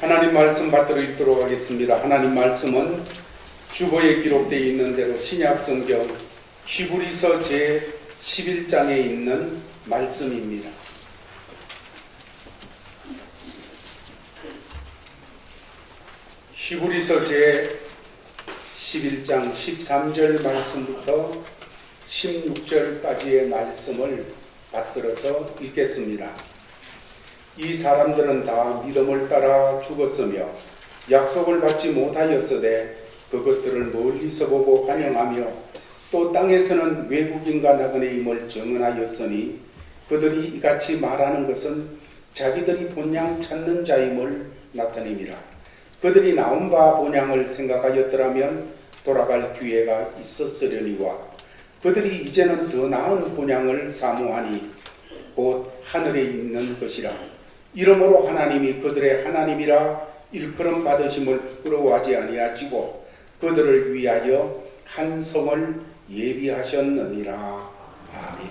하나님 말씀 받들어 읽도록 하겠습니다. 하나님 말씀은 주보에 기록되어 있는 대로 신약 성경 히브리서 제 11장에 있는 말씀입니다. 히브리서 제 11장 13절 말씀부터 16절까지의 말씀을 받들어서 읽겠습니다. 이 사람들은 다 믿음을 따라 죽었으며 약속을 받지 못하였으되 그것들을 멀리서 보고 환영하며 또 땅에서는 외국인과 나그네임을 증언하였으니 그들이 이같이 말하는 것은 자기들이 본향 찾는 자임을 나타냅니다. 그들이 나온 바 본향을 생각하였더라면 돌아갈 기회가 있었으려니와 그들이 이제는 더 나은 본향을 사모하니 곧 하늘에 있는 것이라. 이러므로 하나님이 그들의 하나님이라 일컬음 받으심을 부끄러워하지 아니하시고 그들을 위하여 한 성을 예비하셨느니라. 아멘.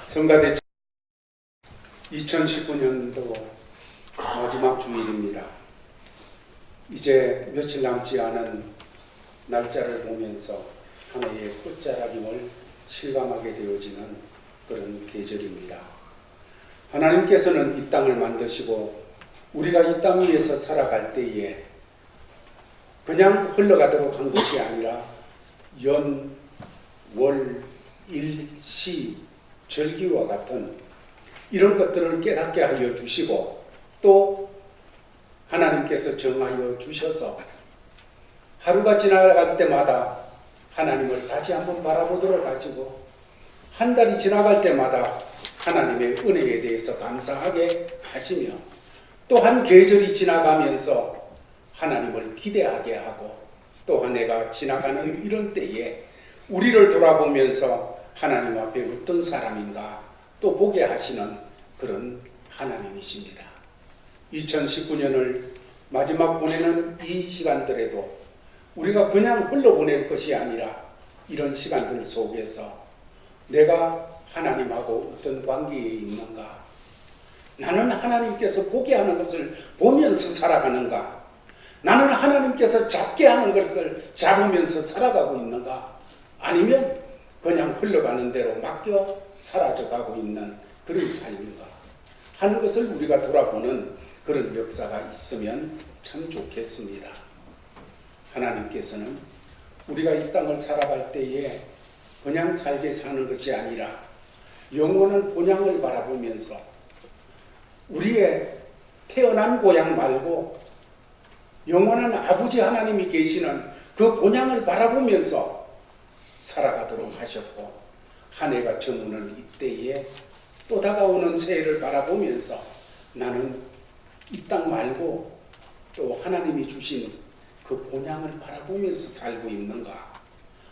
성가대 2019년도 마지막 주일입니다. 이제 며칠 남지 않은 날짜를 보면서 한 해의 끝자락임을 실감하게 되어지는 그런 계절입니다. 하나님께서는 이 땅을 만드시고 우리가 이 땅 위에서 살아갈 때에 그냥 흘러가도록 한 것이 아니라 연, 월, 일, 시, 절기와 같은 이런 것들을 깨닫게 하여 주시고 또 하나님께서 정하여 주셔서 하루가 지나갈 때마다 하나님을 다시 한번 바라보도록 하시고 한 달이 지나갈 때마다 하나님의 은혜에 대해서 감사하게 하시며 또 한 계절이 지나가면서 하나님을 기대하게 하고 또 한 해가 지나가는 이런 때에 우리를 돌아보면서 하나님 앞에 어떤 사람인가 또 보게 하시는 그런 하나님이십니다. 2019년을 마지막 보내는 이 시간들에도 우리가 그냥 흘러보낼 것이 아니라 이런 시간들 속에서 내가 하나님하고 어떤 관계에 있는가? 나는 하나님께서 보게 하는 것을 보면서 살아가는가? 나는 하나님께서 잡게 하는 것을 잡으면서 살아가고 있는가? 아니면 그냥 흘러가는 대로 맡겨 사라져가고 있는 그런 삶인가? 하는 것을 우리가 돌아보는 그런 역사가 있으면 참 좋겠습니다. 하나님께서는 우리가 이 땅을 살아갈 때에 그냥 살게 사는 것이 아니라 영원한 본향을 바라보면서 우리의 태어난 고향 말고 영원한 아버지 하나님이 계시는 그 본향을 바라보면서 살아가도록 하셨고 한 해가 저무는 이때에 또 다가오는 새해를 바라보면서 나는 이 땅 말고 또 하나님이 주신 그 본향을 바라보면서 살고 있는가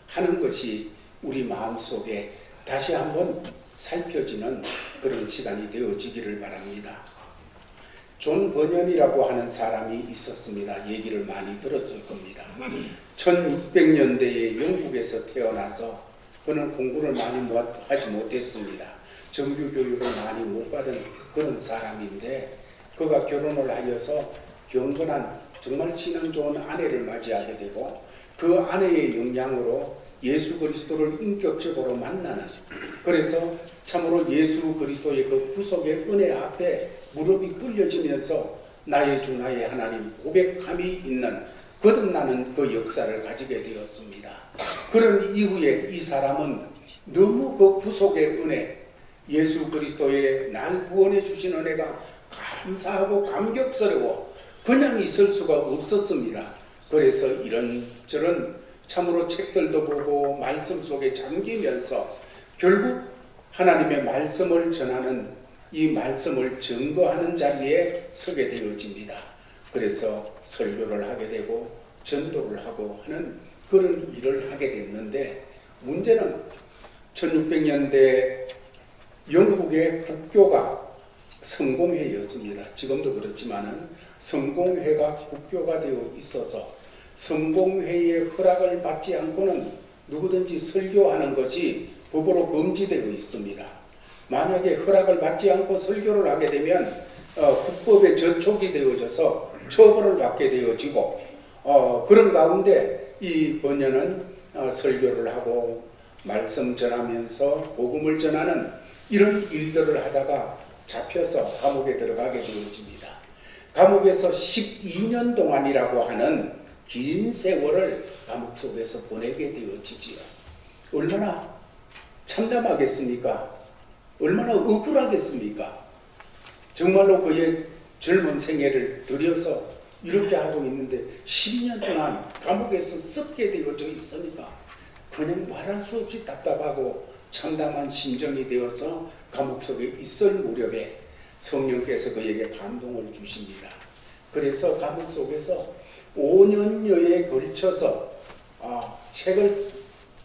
하는 것이 우리 마음속에 다시 한번 살펴지는 그런 시간이 되어지기를 바랍니다. 존 버년이라고 하는 사람이 있었습니다. 얘기를 많이 들었을 겁니다. 1600년대에 영국에서 태어나서 그는 공부를 많이 하지 못했습니다. 정규 교육을 많이 못 받은 그런 사람인데 그가 결혼을 하여서 경건한 정말 신앙 좋은 아내를 맞이하게 되고 그 아내의 영향으로 예수 그리스도를 인격적으로 만나는 그래서 참으로 예수 그리스도의 그 구속의 은혜 앞에 무릎이 꿇려지면서 나의 주 나의 하나님 고백함이 있는 거듭나는 그 역사를 가지게 되었습니다. 그런 이후에 이 사람은 너무 그 구속의 은혜 예수 그리스도의 날 구원해 주신 은혜가 감사하고 감격스러워 그냥 있을 수가 없었습니다. 그래서 이런저런 참으로 책들도 보고 말씀 속에 잠기면서 결국 하나님의 말씀을 전하는 이 말씀을 증거하는 자리에 서게 되어집니다. 그래서 설교를 하게 되고 전도를 하고 하는 그런 일을 하게 됐는데 문제는 1600년대 영국의 국교가 성공회였습니다. 지금도 그렇지만은 성공회가 국교가 되어 있어서 성공회의 허락을 받지 않고는 누구든지 설교하는 것이 법으로 금지되어 있습니다. 만약에 허락을 받지 않고 설교를 하게 되면 국법에 저촉이 되어져서 처벌을 받게 되어지고 그런 가운데 이 번연은 설교를 하고 말씀 전하면서 복음을 전하는 이런 일들을 하다가 잡혀서 감옥에 들어가게 되어집니다. 감옥에서 12년 동안이라고 하는 긴 세월을 감옥 속에서 보내게 되어지지요. 얼마나 참담하겠습니까? 얼마나 억울하겠습니까? 정말로 그의 젊은 생애를 들여서 이렇게 하고 있는데 10년 동안 감옥에서 썩게 되어져 있으니까 그냥 말할 수 없이 답답하고 참담한 심정이 되어서 감옥 속에 있을 무렵에 성령께서 그에게 감동을 주십니다. 그래서 감옥 속에서 5년여에 걸쳐서 책을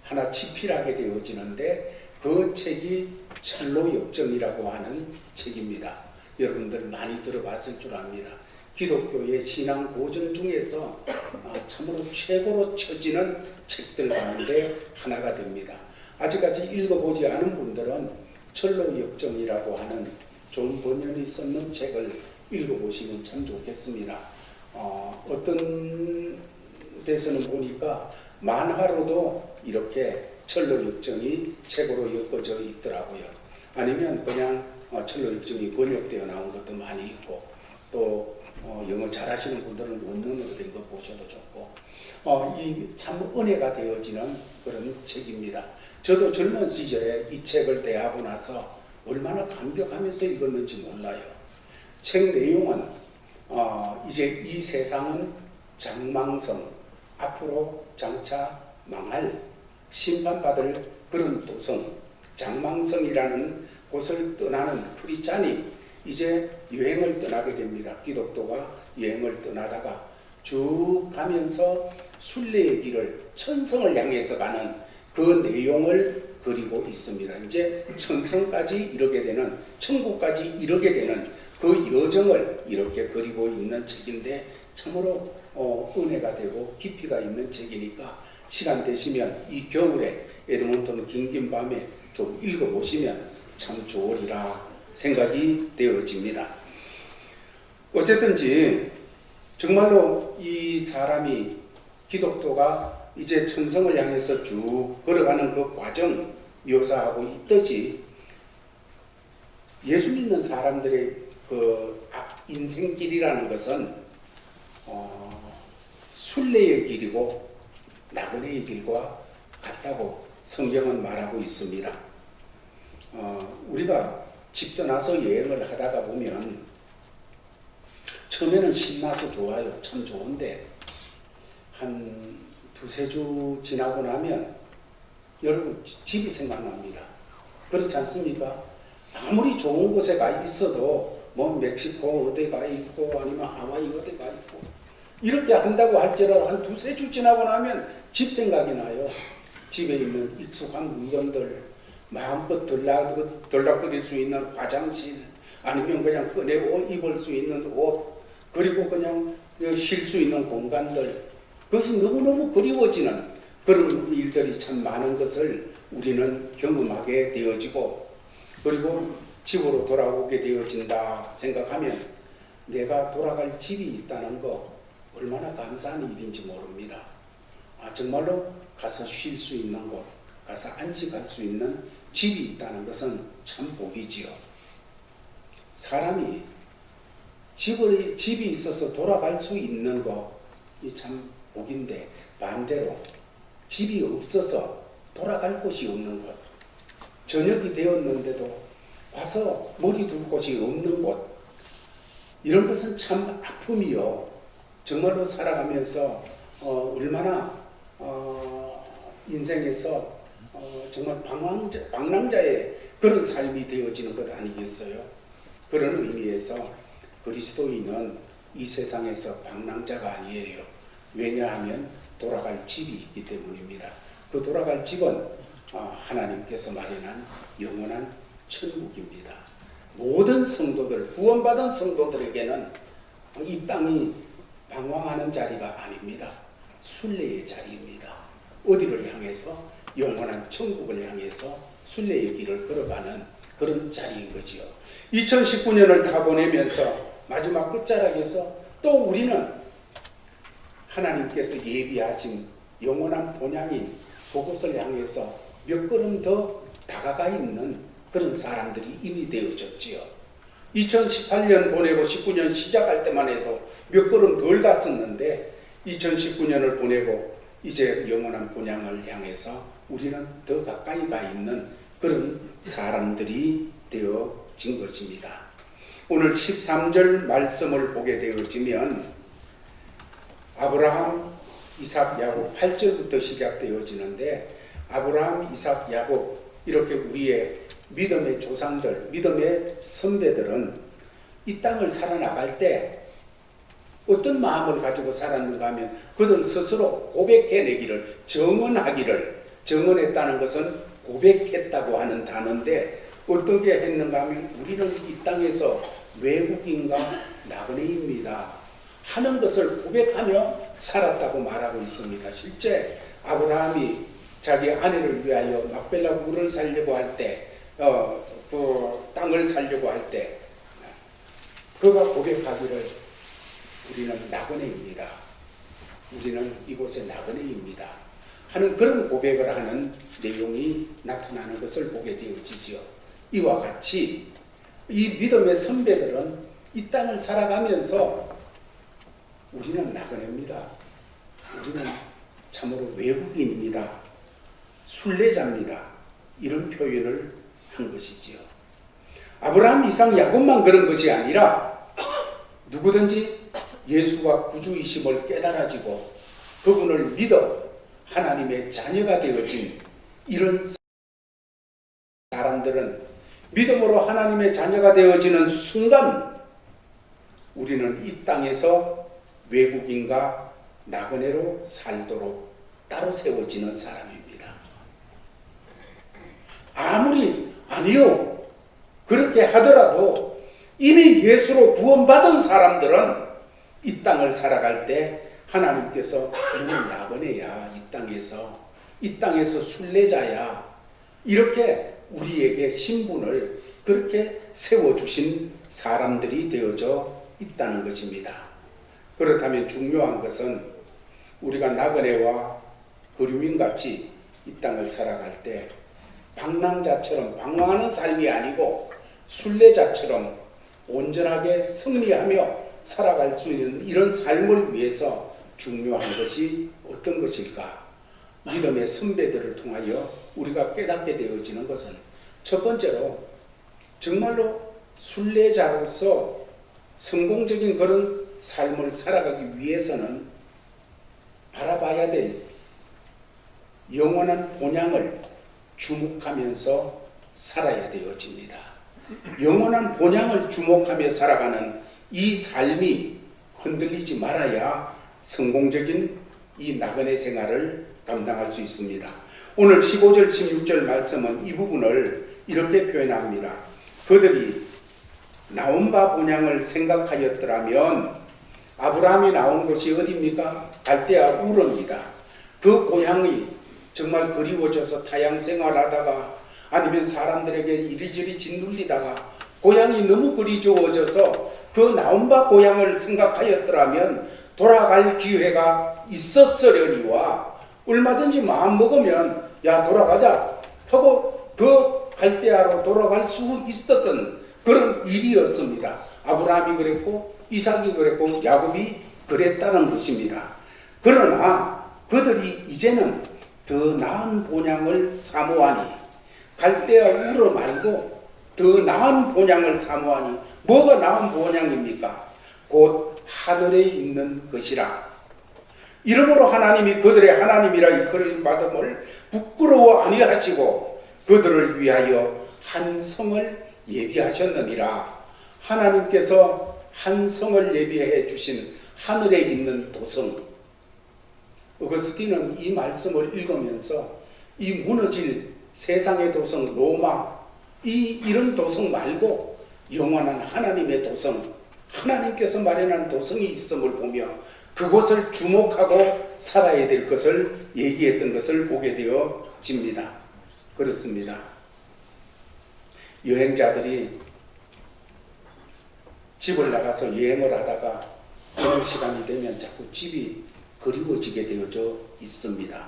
하나 집필하게 되어지는데 그 책이 철로역정이라고 하는 책입니다. 여러분들 많이 들어봤을 줄 압니다. 기독교의 신앙 고전 중에서 참으로 최고로 쳐지는 책들 가운데 하나가 됩니다. 아직까지 읽어보지 않은 분들은 철로역정이라고 하는 존 번연이 썼는 책을 읽어보시면 참 좋겠습니다. 어떤 데서는 보니까 만화로도 이렇게 철로역정이 책으로 엮어져 있더라고요. 아니면 그냥 철로역정이 번역되어 나온 것도 많이 있고 또 영어 잘하시는 분들은 원문으로 된 거 보셔도 좋고 이 참 은혜가 되어지는 그런 책입니다. 저도 젊은 시절에 이 책을 대하고 나서 얼마나 감격하면서 읽었는지 몰라요. 책 내용은 이제 이 세상은 장망성, 앞으로 장차 망할 심판받을 그런 도성, 장망성이라는 곳을 떠나는 크리스찬이 이제 여행을 떠나게 됩니다. 기독교가 여행을 떠나다가 쭉 가면서 순례의 길을 천성을 향해서 가는 그 내용을 그리고 있습니다. 이제 천성까지 이르게 되는, 천국까지 이르게 되는 그 여정을 이렇게 그리고 있는 책인데 참으로 은혜가 되고 깊이가 있는 책이니까 시간 되시면 이 겨울에 에드몬턴 긴긴 밤에 좀 읽어보시면 참 좋으리라 생각이 되어집니다. 어쨌든지 정말로 이 사람이 기독교가 이제 천성을 향해서 쭉 걸어가는 그 과정 묘사하고 있듯이 예수 믿는 사람들의 그 인생길이라는 것은 순례의 길이고 나그네의 길과 같다고 성경은 말하고 있습니다. 우리가 집 떠나서 여행을 하다가 보면 처음에는 신나서 좋아요. 참 좋은데 한 두세 주 지나고 나면 여러분 집이 생각납니다. 그렇지 않습니까? 아무리 좋은 곳에 가 있어도 뭐 멕시코 어디 가 있고 아니면 하와이 어디 가 있고 이렇게 한다고 할지라도 한 두세 주 지나고 나면 집 생각이 나요. 집에 있는 익숙한 물건들, 마음껏 들락거릴 수 있는 화장실, 아니면 그냥 꺼내고 입을 수 있는 옷, 그리고 그냥 쉴 수 있는 공간들, 그것이 너무너무 그리워지는 그런 일들이 참 많은 것을 우리는 경험하게 되어지고, 그리고 집으로 돌아오게 되어진다 생각하면 내가 돌아갈 집이 있다는 거 얼마나 감사한 일인지 모릅니다. 정말로 가서 쉴 수 있는 곳, 가서 안식할 수 있는 집이 있다는 것은 참 복이지요. 사람이 집이 있어서 돌아갈 수 있는 것이 참 복인데, 반대로 집이 없어서 돌아갈 곳이 없는 것, 저녁이 되었는데도 와서 머리 둘 곳이 없는 곳, 이런 것은 참 아픔이요. 정말로 살아가면서 얼마나 인생에서 정말 방랑자의 그런 삶이 되어지는 것 아니겠어요? 그런 의미에서 그리스도인은 이 세상에서 방랑자가 아니에요. 왜냐하면 돌아갈 집이 있기 때문입니다. 그 돌아갈 집은 하나님께서 마련한 영원한 천국입니다. 모든 성도들, 구원받은 성도들에게는 이 땅이 방황하는 자리가 아닙니다. 순례의 자리입니다. 어디를 향해서? 영원한 천국을 향해서 순례의 길을 걸어가는 그런 자리인 거지요. 2019년을 다 보내면서 마지막 끝자락에서 또 우리는 하나님께서 예비하신 영원한 본향인 그곳을 향해서 몇 걸음 더 다가가 있는 그런 사람들이 이미 되어졌지요. 2018년 보내고 19년 시작할 때만 해도 몇 걸음 덜 갔었는데 2019년을 보내고 이제 영원한 본향을 향해서 우리는 더 가까이 가 있는 그런 사람들이 되어진 것입니다. 오늘 13절 말씀을 보게 되어지면 아브라함, 이삭, 야곱 8절부터 시작되어지는데 아브라함, 이삭, 야곱 이렇게 우리의 믿음의 조상들, 믿음의 선배들은 이 땅을 살아나갈 때 어떤 마음을 가지고 살았는가 하면 그들은 스스로 고백해내기를, 정언했다는 것은 고백했다고 하는 단어인데 어떻게 했는가 하면 우리는 이 땅에서 외국인과 나그네입니다 하는 것을 고백하며 살았다고 말하고 있습니다. 실제 아브라함이 자기 아내를 위하여 막벨라 물을 살려고 할 때, 그 땅을 살려고 할 때 그가 고백하기를 우리는 나그네입니다. 우리는 이곳의 나그네입니다. 하는 그런 고백을 하는 내용이 나타나는 것을 보게 되어지죠. 이와 같이 이 믿음의 선배들은 이 땅을 살아가면서 우리는 나그네입니다. 우리는 참으로 외국인입니다. 순례자입니다. 이런 표현을 한 것이지요. 아브라함, 이삭, 야곱만 그런 것이 아니라 누구든지 예수가 구주이심을 깨달아지고 그분을 믿어 하나님의 자녀가 되어진 이런 사람들은 믿음으로 하나님의 자녀가 되어지는 순간 우리는 이 땅에서 외국인과 나그네로 살도록 따로 세워지는 사람입니다. 아무리 아니요 그렇게 하더라도 이미 예수로 구원받은 사람들은 이 땅을 살아갈 때 하나님께서 너는 나그네야, 이 땅에서 순례자야, 이렇게 우리에게 신분을 그렇게 세워주신 사람들이 되어져 있다는 것입니다. 그렇다면 중요한 것은 우리가 나그네와 거류민같이 이 땅을 살아갈 때 방랑자처럼 방황하는 삶이 아니고 순례자처럼 온전하게 승리하며 살아갈 수 있는 이런 삶을 위해서 중요한 것이 어떤 것일까? 믿음의 선배들을 통하여 우리가 깨닫게 되어지는 것은 첫 번째로 정말로 순례자로서 성공적인 그런 삶을 살아가기 위해서는 바라봐야 될 영원한 본향을 주목하면서 살아야 되어집니다. 영원한 본향을 주목하며 살아가는 이 삶이 흔들리지 말아야 성공적인 이 나그네 생활을 감당할 수 있습니다. 오늘 15절 16절 말씀은 이 부분을 이렇게 표현합니다. 그들이 나온 바 본향을 생각하였더라면 아브라함이 나온 곳이 어디입니까? 갈대아 우르입니다. 그 고향이 정말 그리워져서 타향 생활하다가 아니면 사람들에게 이리저리 짓눌리다가 고향이 너무 그리워져서 그 나온 바 고향을 생각하였더라면 돌아갈 기회가 있었으려니와 얼마든지 마음 먹으면 야 돌아가자 하고 그 갈대아로 돌아갈 수 있었던 그런 일이었습니다. 아브라함이 그랬고 이삭이 그랬고 야곱이 그랬다는 것입니다. 그러나 그들이 이제는 더 나은 본향을 사모하니 갈대아 우르 말고 더 나은 본향을 사모하니 뭐가 나은 본향입니까? 곧 하늘에 있는 것이라. 이러므로 하나님이 그들의 하나님이라 이끌음받음을 부끄러워 아니하시고 그들을 위하여 한 성을 예비하셨느니라. 하나님께서 한 성을 예비해 주신 하늘에 있는 도성. 어거스틴은 이 말씀을 읽으면서 이 무너질 세상의 도성 로마 이런 도성 말고 영원한 하나님의 도성, 하나님께서 마련한 도성이 있음을 보며 그곳을 주목하고 살아야 될 것을 얘기했던 것을 보게 되어집니다. 그렇습니다. 여행자들이 집을 나가서 여행을 하다가 이런 시간이 되면 자꾸 집이 그리워지게 되어져 있습니다.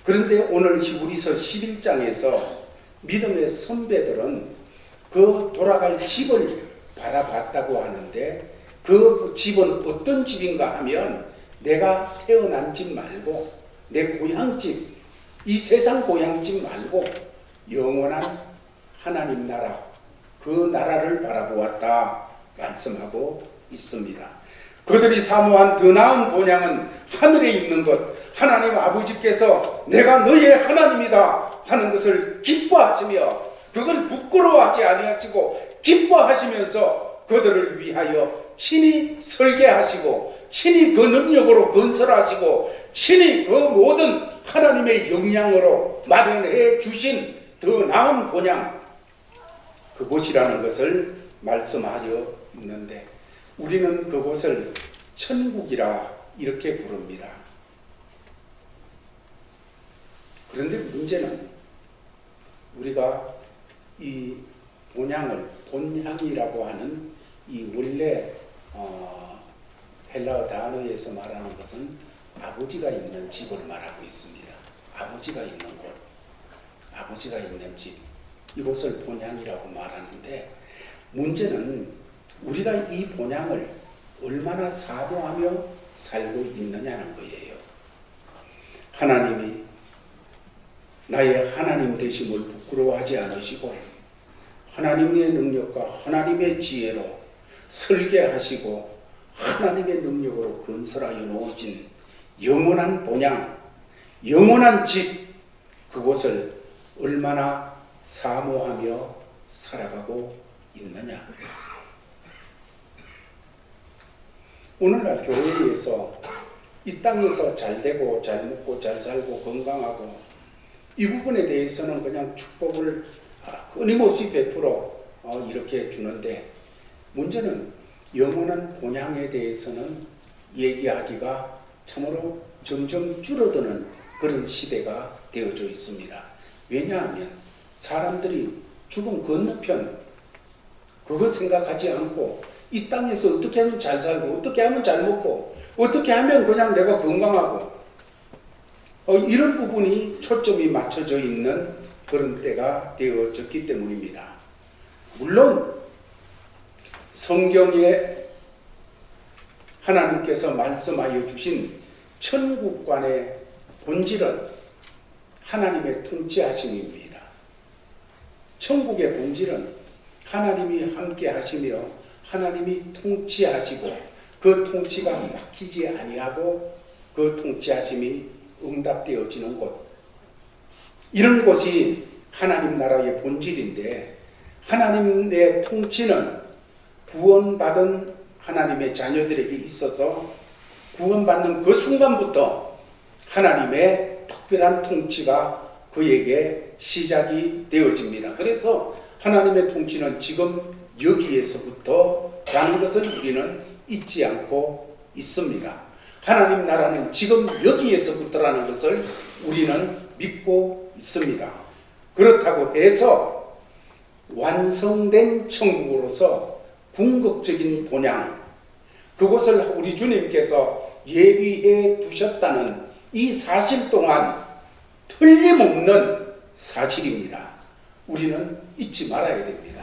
그런데 오늘 히브리서 11장에서 믿음의 선배들은 그 돌아갈 집을 바라봤다고 하는데 그 집은 어떤 집인가 하면 내가 태어난 집 말고 내 고향집, 이 세상 고향집 말고 영원한 하나님 나라, 그 나라를 바라보았다 말씀하고 있습니다. 그들이 사모한 더 나은 본향은 하늘에 있는 것, 하나님 아버지께서 내가 너의 하나님이다 하는 것을 기뻐하시며 그걸 부끄러워하지 아니하시고 기뻐하시면서 그들을 위하여 친히 설계하시고 친히 그 능력으로 건설하시고 친히 그 모든 하나님의 영향으로 마련해 주신 더 나은 본향, 그곳이라는 것을 말씀하여 있는데 우리는 그곳을 천국이라 이렇게 부릅니다. 그런데 문제는 우리가 이 본향이라고 하는 이 원래 헬라어 단어에서 말하는 것은 아버지가 있는 집을 말하고 있습니다. 아버지가 있는 곳, 아버지가 있는 집, 이곳을 본향이라고 말하는데 문제는 우리가 이 본향을 얼마나 사모하며 살고 있느냐는 거예요. 하나님이 나의 하나님 되심을 부끄러워하지 않으시고 하나님의 능력과 하나님의 지혜로 설계하시고 하나님의 능력으로 건설하여 놓으신 영원한 본향, 영원한 집, 그곳을 얼마나 사모하며 살아가고 있느냐. 오늘날 교회에서 이 땅에서 잘 되고 잘 먹고 잘 살고 건강하고 이 부분에 대해서는 그냥 축복을 끊임없이 베풀어 이렇게 주는데 문제는 영원한 본향에 대해서는 얘기하기가 참으로 점점 줄어드는 그런 시대가 되어져 있습니다. 왜냐하면 사람들이 죽음 건너편 그거 생각하지 않고 이 땅에서 어떻게 하면 잘 살고 어떻게 하면 잘 먹고 어떻게 하면 그냥 내가 건강하고 이런 부분이 초점이 맞춰져 있는 그런 때가 되어졌기 때문입니다. 물론 성경에 하나님께서 말씀하여 주신 천국관의 본질은 하나님의 통치하심입니다. 천국의 본질은 하나님이 함께 하시며 하나님이 통치하시고 그 통치가 막히지 아니하고 그 통치하심이 응답되어지는 곳, 이런 곳이 하나님 나라의 본질인데 하나님의 통치는 구원받은 하나님의 자녀들에게 있어서 구원받는 그 순간부터 하나님의 특별한 통치가 그에게 시작이 되어집니다. 그래서 하나님의 통치는 지금 여기에서부터 라는 것을 우리는 잊지 않고 있습니다. 하나님 나라는 지금 여기에서부터라는 것을 우리는 믿고 있습니다. 그렇다고 해서 완성된 천국으로서 궁극적인 본향, 그것을 우리 주님께서 예비해 두셨다는 이 사실 동안 틀림없는 사실입니다. 우리는 잊지 말아야 됩니다.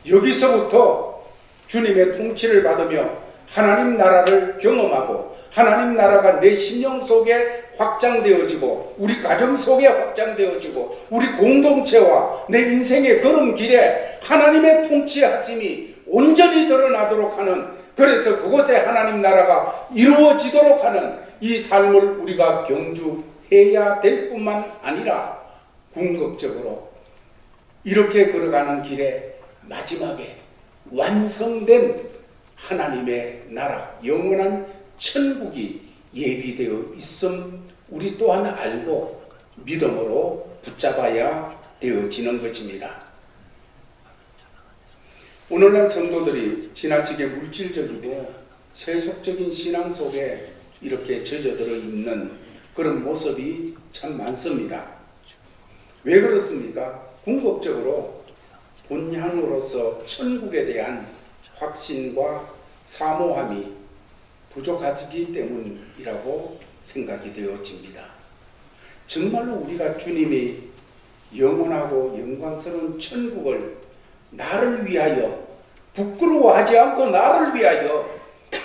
여기서부터 주님의 통치를 받으며 하나님 나라를 경험하고 하나님 나라가 내 심령 속에 확장되어지고 우리 가정 속에 확장되어지고 우리 공동체와 내 인생의 걸음길에 하나님의 통치하심이 온전히 드러나도록 하는, 그래서 그곳에 하나님 나라가 이루어지도록 하는 이 삶을 우리가 경주해야 될 뿐만 아니라 궁극적으로 이렇게 걸어가는 길에 마지막에 완성된 하나님의 나라, 영원한 천국이 예비되어 있음 우리 또한 알고 믿음으로 붙잡아야 되어지는 것입니다. 오늘날 성도들이 지나치게 물질적이고 세속적인 신앙 속에 이렇게 젖어들어 있는 그런 모습이 참 많습니다. 왜 그렇습니까? 궁극적으로 본향으로서 천국에 대한 확신과 사모함이 부족하기 때문이라고 생각이 되어집니다. 정말로 우리가 주님이 영원하고 영광스러운 천국을 나를 위하여 부끄러워하지 않고 나를 위하여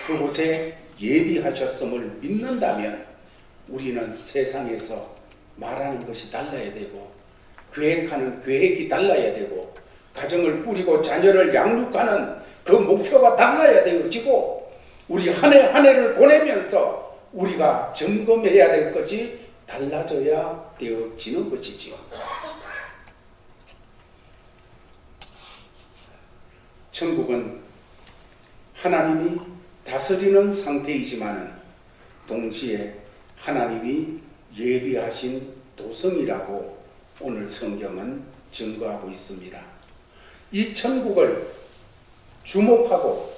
그곳에 예비하셨음을 믿는다면 우리는 세상에서 말하는 것이 달라야 되고 계획하는 계획이 달라야 되고 가정을 꾸리고 자녀를 양육하는 그 목표가 달라야 되어지고 우리 한 해 한 해를 보내면서 우리가 점검해야 될 것이 달라져야 되어지는 것이지요. 천국은 하나님이 다스리는 상태이지만 동시에 하나님이 예비하신 도성이라고 오늘 성경은 증거하고 있습니다. 이 천국을 주목하고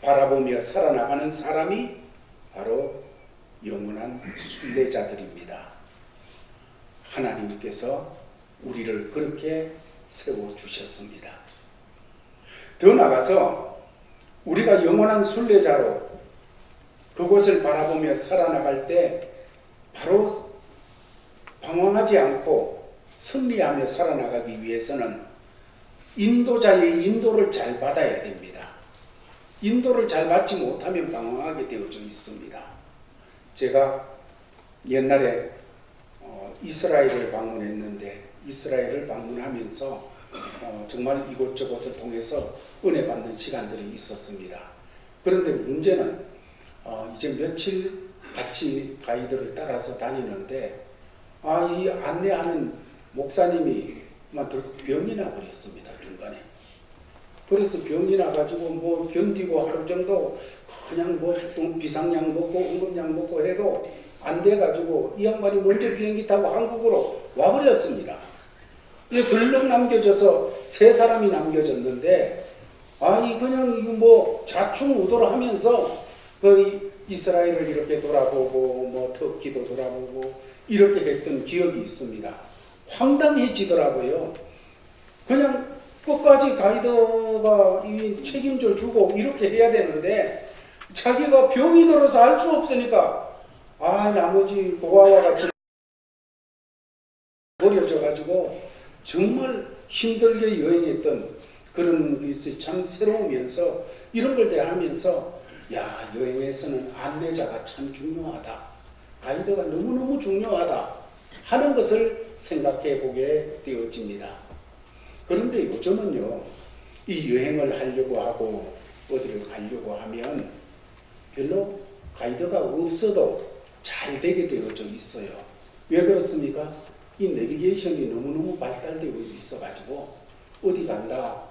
바라보며 살아나가는 사람이 바로 영원한 순례자들입니다. 하나님께서 우리를 그렇게 세워주셨습니다. 더 나아가서 우리가 영원한 순례자로 그곳을 바라보며 살아나갈 때 바로 방황하지 않고 승리하며 살아나가기 위해서는 인도자의 인도를 잘 받아야 됩니다. 인도를 잘 받지 못하면 방황하게 되어져 있습니다. 제가 옛날에 이스라엘을 방문했는데 이스라엘을 방문하면서 정말 이곳저곳을 통해서 은혜 받는 시간들이 있었습니다. 그런데 문제는 이제 며칠 같이 가이드를 따라서 다니는데 이 안내하는 목사님이 병이 나버렸습니다. 중간에. 그래서 병이 나가지고 뭐 견디고 하루 정도 그냥 뭐 비상약 먹고 응급약 먹고 해도 안 돼가지고 이 양반이 먼저 비행기 타고 한국으로 와버렸습니다. 들럭 남겨져서 세 사람이 남겨졌는데 그냥 뭐 좌충우돌 하면서 그 이스라엘을 이렇게 돌아보고 뭐 터키도 돌아보고 이렇게 했던 기억이 있습니다. 황당해지더라고요. 그냥 끝까지 가이드가 책임져 주고 이렇게 해야 되는데 자기가 병이 들어서 할 수 없으니까 나머지 고아와 같이 버려져 가지고 정말 힘들게 여행했던 그런 것이 참 새로우면서 이런 걸 대하면서 여행에서는 안내자가 참 중요하다. 가이드가 너무너무 중요하다 하는 것을 생각해 보게 되어집니다. 그런데 요즘은요, 이 여행을 하려고 하고 어디를 가려고 하면 별로 가이드가 없어도 잘 되게 되어져 있어요. 왜 그렇습니까? 이 내비게이션이 너무너무 발달되어 있어가지고 어디 간다,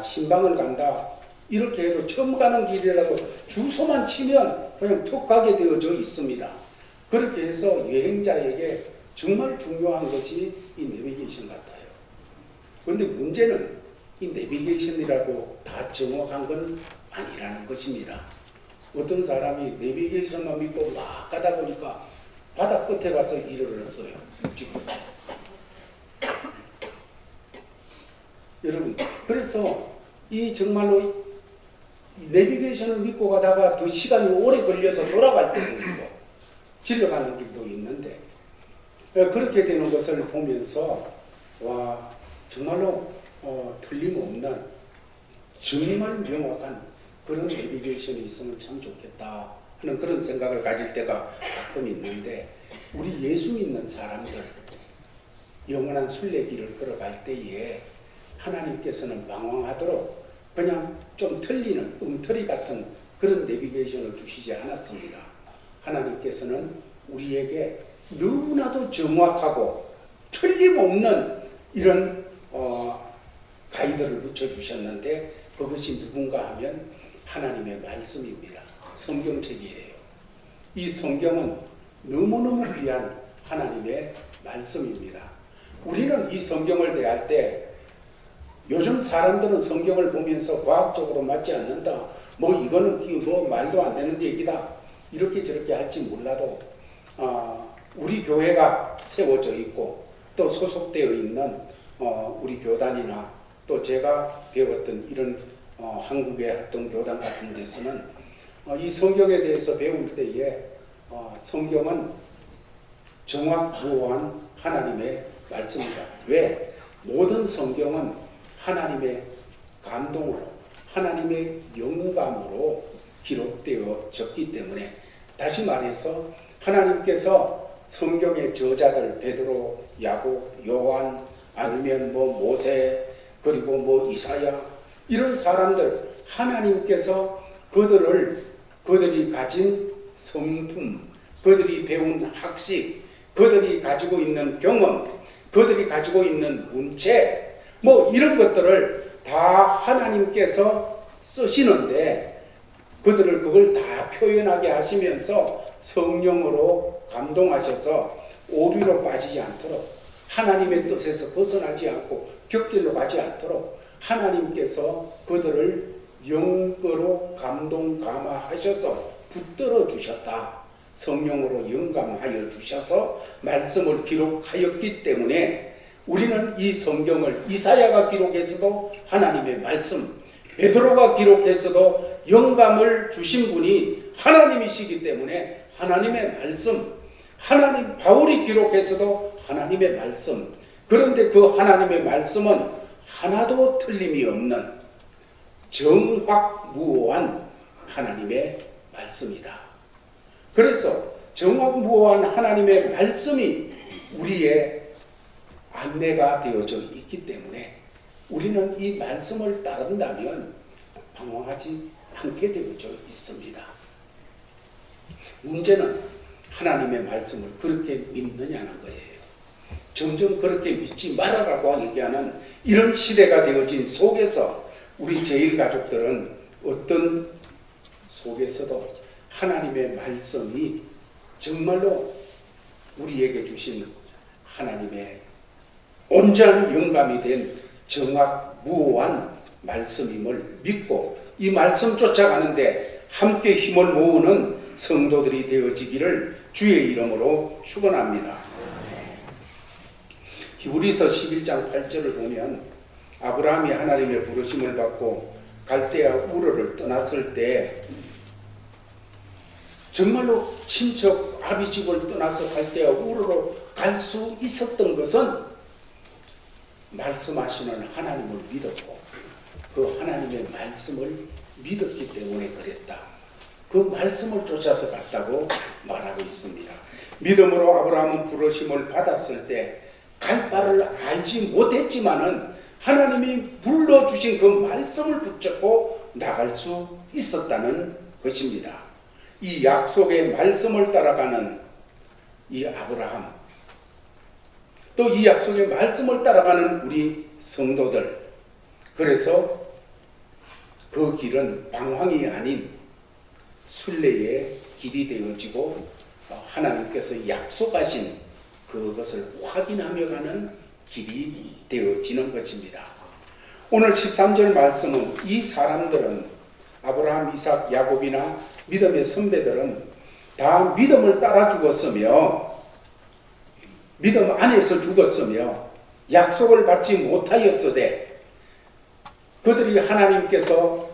신방을 간다 이렇게 해도 처음 가는 길이라도 주소만 치면 그냥 툭 가게 되어져 있습니다. 그렇게 해서 여행자에게 정말 중요한 것이 이 내비게이션 같아요. 그런데 문제는 이 내비게이션이라고 다 정확한 건 아니라는 것입니다. 어떤 사람이 내비게이션만 믿고 막 가다 보니까 바다 끝에 가서 일을 했어요. 여러분, 그래서 이 정말로 이 내비게이션을 믿고 가다가 더 시간이 오래 걸려서 돌아갈 때도 있고 질러가는 길도 있는데 그렇게 되는 것을 보면서 정말로 틀림없는 정말 명확한 그런 내비게이션이 있으면 참 좋겠다 하는 그런 생각을 가질 때가 가끔 있는데 우리 예수 믿는 사람들 영원한 순례길을 걸어갈 때에 하나님께서는 방황하도록 그냥 좀 틀리는 엉터리 같은 그런 내비게이션을 주시지 않았습니다. 하나님께서는 우리에게 너무나도 정확하고 틀림없는 이런 가이드를 붙여주셨는데 그것이 누군가 하면 하나님의 말씀입니다. 성경책이에요. 이 성경은 너무너무 귀한 하나님의 말씀입니다. 우리는 이 성경을 대할 때 요즘 사람들은 성경을 보면서 과학적으로 맞지 않는다. 이거는 뭐 말도 안 되는 얘기다. 이렇게 저렇게 할지 몰라도 우리 교회가 세워져 있고 또 소속되어 있는 우리 교단이나 또 제가 배웠던 이런 한국의 합동 교단 같은 데서는 이 성경에 대해서 배울 때에 성경은 정확무오한 하나님의 말씀입니다. 왜? 모든 성경은 하나님의 감동으로, 하나님의 영감으로 기록되어졌기 때문에, 다시 말해서 하나님께서 성경의 저자들 베드로, 야곱, 요한, 아니면 모세, 그리고 이사야, 이런 사람들, 하나님께서 그들이 가진 성품, 그들이 배운 학식, 그들이 가지고 있는 경험, 그들이 가지고 있는 문체, 이런 것들을 다 하나님께서 쓰시는데, 그걸 다 표현하게 하시면서 성령으로 감동하셔서 오류로 빠지지 않도록, 하나님의 뜻에서 벗어나지 않고 격길로 가지 않도록 하나님께서 그들을 영으로 감동 감화하셔서 붙들어 주셨다. 성령으로 영감하여 주셔서 말씀을 기록하였기 때문에 우리는 이 성경을 이사야가 기록해서도 하나님의 말씀, 베드로가 기록해서도 영감을 주신 분이 하나님이시기 때문에 하나님의 말씀, 바울이 기록해서도 하나님의 말씀, 그런데 그 하나님의 말씀은 하나도 틀림이 없는 정확무오한 하나님의 말씀이다. 그래서 정확무오한 하나님의 말씀이 우리의 안내가 되어져 있기 때문에 우리는 이 말씀을 따른다면 방황하지 않게 되어져 있습니다. 문제는 하나님의 말씀을 그렇게 믿느냐는 거예요. 점점 그렇게 믿지 말아라고 얘기하는 이런 시대가 되어진 속에서 우리 제일가족들은 어떤 속에서도 하나님의 말씀이 정말로 우리에게 주신 하나님의 온전한 영감이 된 정확무오한 말씀임을 믿고 이 말씀 쫓아가는데 함께 힘을 모으는 성도들이 되어지기를 주의 이름으로 축원합니다. 히브리서 11장 8절을 보면 아브라함이 하나님의 부르심을 받고 갈대아 우르를 떠났을 때 정말로 친척 아비집을 떠나서 갈대아 우르로 갈 수 있었던 것은 말씀하시는 하나님을 믿었고 그 하나님의 말씀을 믿었기 때문에 그랬다. 그 말씀을 쫓아서 갔다고 말하고 있습니다. 믿음으로 아브라함은 부르심을 받았을 때 갈 바를 알지 못했지만은 하나님이 불러주신 그 말씀을 붙잡고 나갈 수 있었다는 것입니다. 이 약속의 말씀을 따라가는 이 아브라함, 또 이 약속의 말씀을 따라가는 우리 성도들, 그래서 그 길은 방황이 아닌 순례의 길이 되어지고 하나님께서 약속하신 그것을 확인하며 가는 길이 되어지는 것입니다. 오늘 13절 말씀은 이 사람들은 아브라함, 이삭, 야곱이나 믿음의 선배들은 다 믿음을 따라 죽었으며 믿음 안에서 죽었으며 약속을 받지 못하였으되 그들이 하나님께서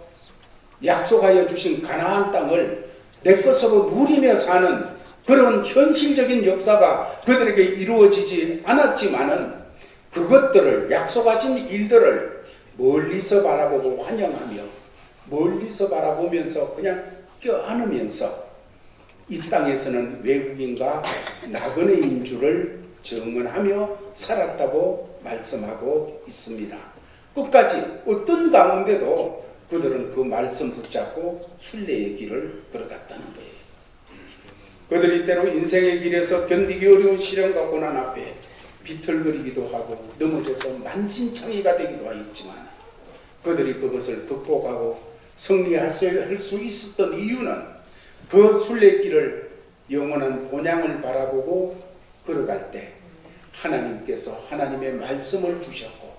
약속하여 주신 가나안 땅을 내 것으로 누리며 사는 그런 현실적인 역사가 그들에게 이루어지지 않았지만은 그것들을 약속하신 일들을 멀리서 바라보고 환영하며 멀리서 바라보면서 그냥 껴안으면서 이 땅에서는 외국인과 나그네인 줄을 증언하며 살았다고 말씀하고 있습니다. 끝까지 어떤 가운데도 그들은 그 말씀 붙잡고 순례의 길을 걸어갔다는 거예요. 그들이 때로 인생의 길에서 견디기 어려운 시련과 고난 앞에 비틀거리기도 하고 넘어져서 만신창이가 되기도 하였지만 그들이 그것을 극복하고 승리할 수 있었던 이유는 그 순례길을 영원한 본향을 바라보고 걸어갈 때 하나님께서 하나님의 말씀을 주셨고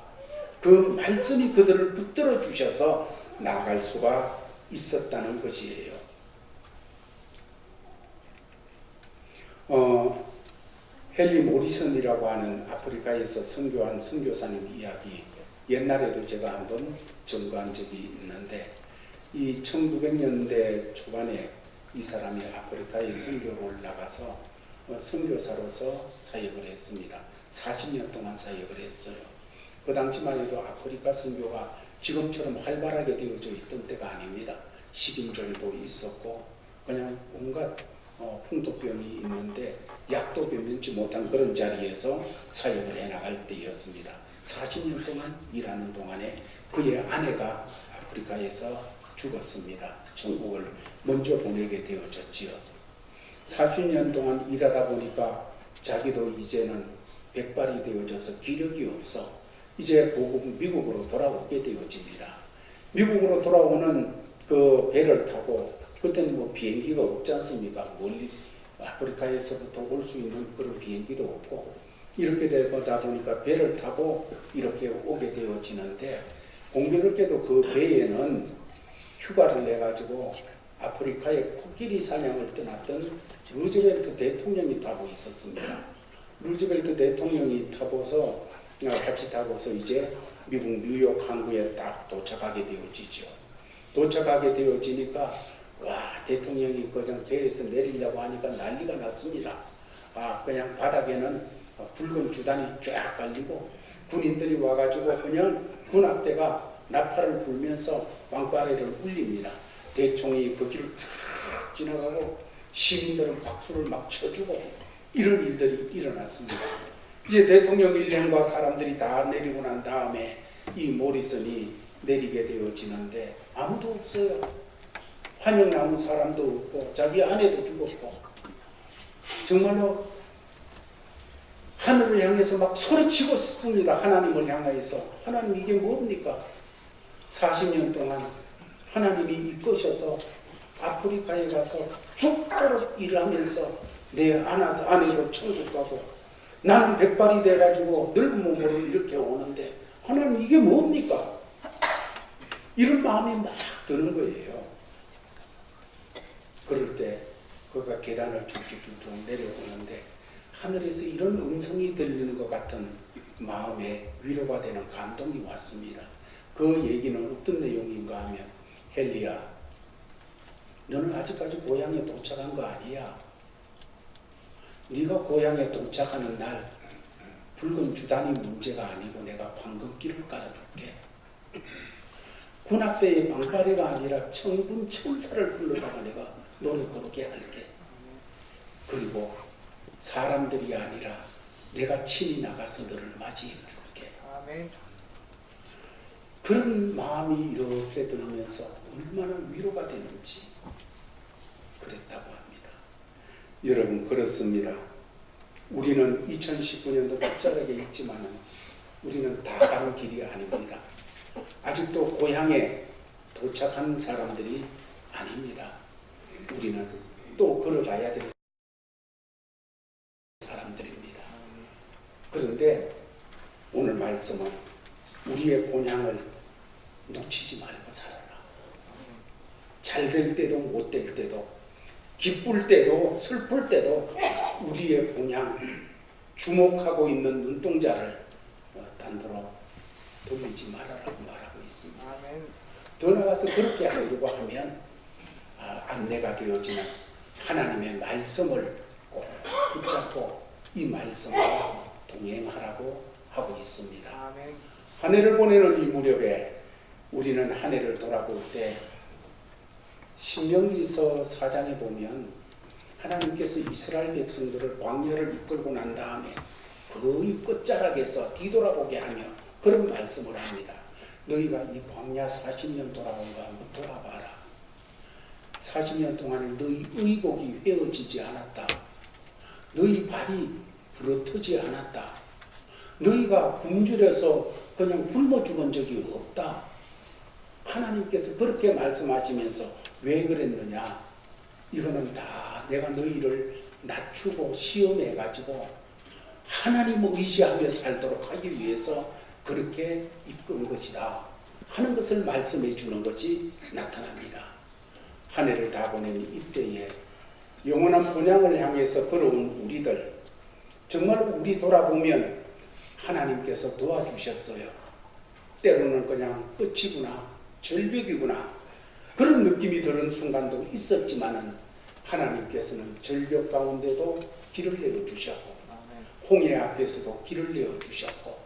그 말씀이 그들을 붙들어 주셔서 나아갈 수가 있었다는 것이에요. 헨리 모리슨이라고 하는 아프리카에서 선교한 선교사님 이야기 옛날에도 제가 한번 전거한 적이 있는데 이 1900년대 초반에 이 사람이 아프리카에 선교를 나가서 선교사로서 사역을 했습니다. 40년 동안 사역을 했어요. 그 당시만 해도 아프리카 선교가 지금처럼 활발하게 되어져 있던 때가 아닙니다. 식인종도 있었고 그냥 온갖 풍토병이 있는데 약도 변변치 못한 그런 자리에서 사역을 해나갈 때였습니다. 40년 동안 일하는 동안에 그의 아내가 아프리카에서 죽었습니다. 천국을 먼저 보내게 되어졌지요. 40년 동안 일하다 보니까 자기도 이제는 백발이 되어져서 기력이 없어 이제 미국으로 돌아오게 되어집니다. 미국으로 돌아오는 그 배를 타고 그때는 뭐 비행기가 없지 않습니까? 멀리 아프리카에서부터 올 수 있는 그런 비행기도 없고 이렇게 되다 보니까 배를 타고 이렇게 오게 되어지는데 공교롭게도 그 배에는 휴가를 내가지고 아프리카에 코끼리 사냥을 떠났던 루즈벨트 대통령이 타고 있었습니다. 루즈벨트 대통령이 타고서 같이 타고서 이제 미국 뉴욕 항구에 딱 도착하게 되어지죠. 도착하게 되어지니까 와 대통령이 그냥 배에서 내리려고 하니까 난리가 났습니다. 그냥 바닥에는 붉은 주단이 쫙 깔리고 군인들이 와가지고 그냥 군악대가 나팔을 불면서 왕바레를 울립니다. 대통령이 그 길을 쫙 지나가고 시민들은 박수를 막 쳐주고 이런 일들이 일어났습니다. 이제 대통령 일행과 사람들이 다 내리고 난 다음에 이 모리슨이 내리게 되어지는데 아무도 없어요. 환영 나온 사람도 없고 자기 아내도 죽었고 정말로 하늘을 향해서 막 소리치고 싶습니다. 하나님을 향해서. 하나님 이게 뭡니까? 40년 동안 하나님이 이끄셔서 아프리카에 가서 죽도록 일하면서 내 아내도 천국 가고 나는 백발이 돼가지고 늙은 몸으로 이렇게 오는데 하나님 이게 뭡니까? 이런 마음이 막 드는 거예요. 그럴 때 그가 계단을 쭉쭉쭉 내려오는데 하늘에서 이런 음성이 들리는 것 같은 마음에 위로가 되는 감동이 왔습니다. 그 얘기는 어떤 내용인가 하면 헨리야 너는 아직까지 고향에 도착한 거 아니야. 네가 고향에 도착하는 날 붉은 주단이 문제가 아니고 내가 황금길을 깔아줄게. 군악대의 망바리가 아니라 천군 천사를 불러다가 내가 노래 부르게 할게. 그리고 사람들이 아니라 내가 친히 나가서 너를 맞이해 줄게. 아멘. 그런 마음이 이렇게 들면서 얼마나 위로가 되는지 그랬다고 합니다. 여러분 그렇습니다. 우리는 2019년도 끝자락에 있지만 우리는 다 가는 길이 아닙니다. 아직도 고향에 도착한 사람들이 아닙니다. 우리는 또 걸어가야 될 사람들입니다. 그런데 오늘 말씀은 우리의 본향을 놓치지 말고 살아라. 잘 될 때도 못 될 때도 기쁠 때도 슬플 때도 우리의 본향 주목하고 있는 눈동자를 딴 데로 돌리지 말아라고 말하고 있습니다. 아멘. 더 나아가서 그렇게 하려고 하면 안내가 되어지는 하나님의 말씀을 꼭 붙잡고 이 말씀과 동행하라고 하고 있습니다. 아멘. 한 해를 보내는 이 무렵에 우리는 한 해를 돌아볼 때 신명기서 4장에 보면 하나님께서 이스라엘 백성들을 광야를 이끌고 난 다음에 거의 끝자락에서 뒤돌아보게 하며 그런 말씀을 합니다. 너희가 이 광야 40년 돌아온 거 한번 돌아봐라. 40년 동안에 너희 의복이 휘어지지 않았다. 너희 발이 부러뜨지 않았다. 너희가 굶주려서 그냥 굶어 죽은 적이 없다. 하나님께서 그렇게 말씀하시면서 왜 그랬느냐? 이거는 다 내가 너희를 낮추고 시험해가지고 하나님 의지하며 살도록 하기 위해서 그렇게 이끈 것이다 하는 것을 말씀해 주는 것이 나타납니다. 한 해를 다 보낸 이때에 영원한 본향을 향해서 걸어온 우리들 정말 우리 돌아보면 하나님께서 도와주셨어요. 때로는 그냥 끝이구나 절벽이구나 그런 느낌이 드는 순간도 있었지만은 하나님께서는 절벽 가운데도 길을 내어주셨고 홍해 앞에서도 길을 내어주셨고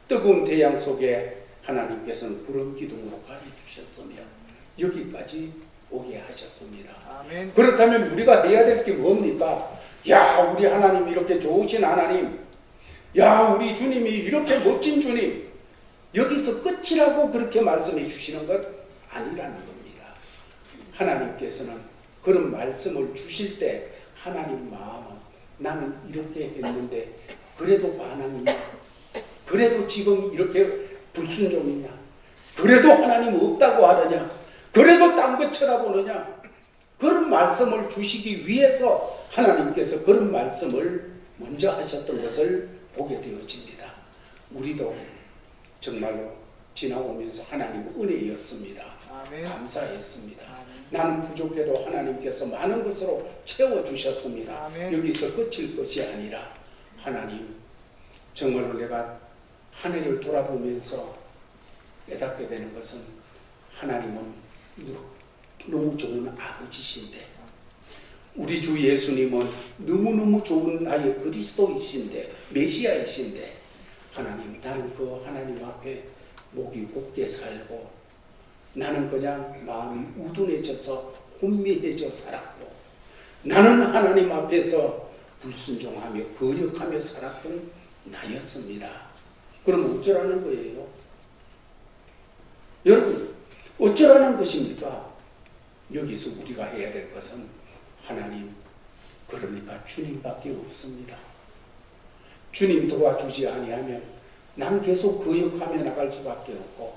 뜨거운 태양 속에 하나님께서는 구름 기둥으로 가려주셨으며 여기까지 오게 하셨습니다. 아멘. 그렇다면 우리가 해야 될 게 뭡니까? 야, 우리 하나님 이렇게 좋으신 하나님, 야, 우리 주님이 이렇게 멋진 주님, 여기서 끝이라고 그렇게 말씀해 주시는 것 아니라는 겁니다. 하나님께서는 그런 말씀을 주실 때 하나님 마음은 나는 이렇게 했는데 그래도 반항이냐? 그래도 지금 이렇게 불순종이냐? 그래도 하나님 없다고 하느냐? 그래도 딴 거 쳐다보느냐? 그런 말씀을 주시기 위해서 하나님께서 그런 말씀을 먼저 하셨던 것을 보게 되어집니다. 우리도 정말로 지나오면서 하나님 은혜였습니다. 아멘. 감사했습니다. 아멘. 나는 부족해도 하나님께서 많은 것으로 채워주셨습니다. 아멘. 여기서 끝일 것이 아니라 하나님 정말로 내가 하늘을 돌아보면서 깨닫게 되는 것은 하나님은 너무 좋은 아버지신데 우리 주 예수님은 너무너무 좋은 나의 그리스도이신데 메시아이신데 하나님 나는 그 하나님 앞에 목이 곧게 살고 나는 그냥 마음이 우둔해져서 혼미해져 살았고 나는 하나님 앞에서 불순종하며 거역하며 살았던 나였습니다. 그럼 어쩌라는 거예요? 여러분 어쩌라는 것입니까? 여기서 우리가 해야 될 것은 하나님 그러니까 주님밖에 없습니다. 주님 도와주지 아니하면 난 계속 거역하며 나갈 수밖에 없고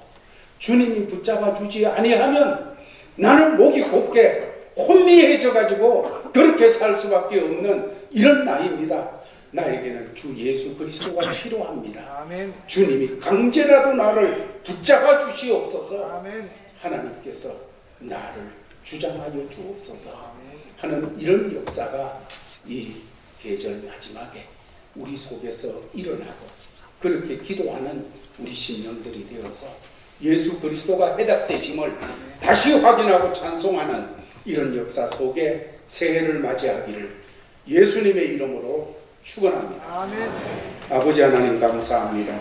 주님이 붙잡아 주지 아니하면 나는 목이 곧게 혼미해져 가지고 그렇게 살 수밖에 없는 이런 나이입니다. 나에게는 주 예수 그리스도가 필요합니다. 아멘. 주님이 강제라도 나를 붙잡아 주시옵소서. 아멘. 하나님께서 나를 주장하여 주옵소서 아멘. 하는 이런 역사가 이 계절 마지막에 우리 속에서 일어나고 그렇게 기도하는 우리 신령들이 되어서 예수 그리스도가 해답되심을 다시 확인하고 찬송하는 이런 역사 속에 새해를 맞이하기를 예수님의 이름으로 축원합니다. 아멘. 아버지 하나님 감사합니다.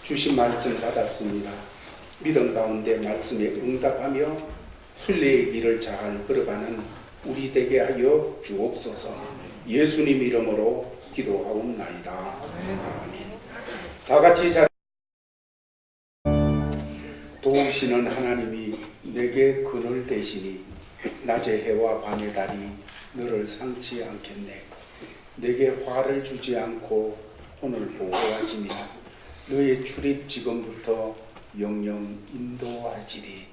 주신 말씀 받았습니다. 믿음 가운데 말씀에 응답하며 순례의 길을 잘 걸어가는 우리 되게 하여 주옵소서. 예수님 이름으로 기도하옵나이다. 아멘. 다 같이 잘 도우시는 하나님이 내게 그늘 되시니 낮의 해와 밤의 달이 너를 상치 않겠네. 내게 화를 주지 않고 혼을 보호하시며 너의 출입 지금부터 영영 인도하시리.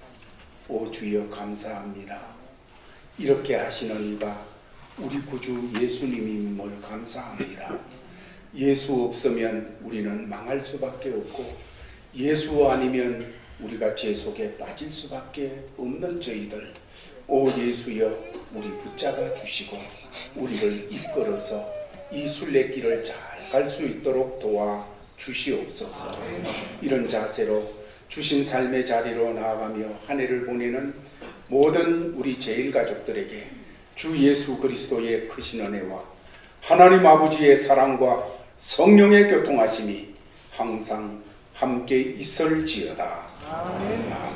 오 주여 감사합니다. 이렇게 하시는 이가 우리 구주 예수님임을 감사합니다. 예수 없으면 우리는 망할 수밖에 없고 예수 아니면 우리가 죄 속에 빠질 수밖에 없는 저희들 오 예수여 우리 붙잡아 주시고 우리를 이끌어서 이 순례길을 잘 갈 수 있도록 도와 주시옵소서. 이런 자세로 주신 삶의 자리로 나아가며 한 해를 보내는 모든 우리 제일가족들에게 주 예수 그리스도의 크신 은혜와 하나님 아버지의 사랑과 성령의 교통하심이 항상 함께 있을지어다. 아멘. 아멘.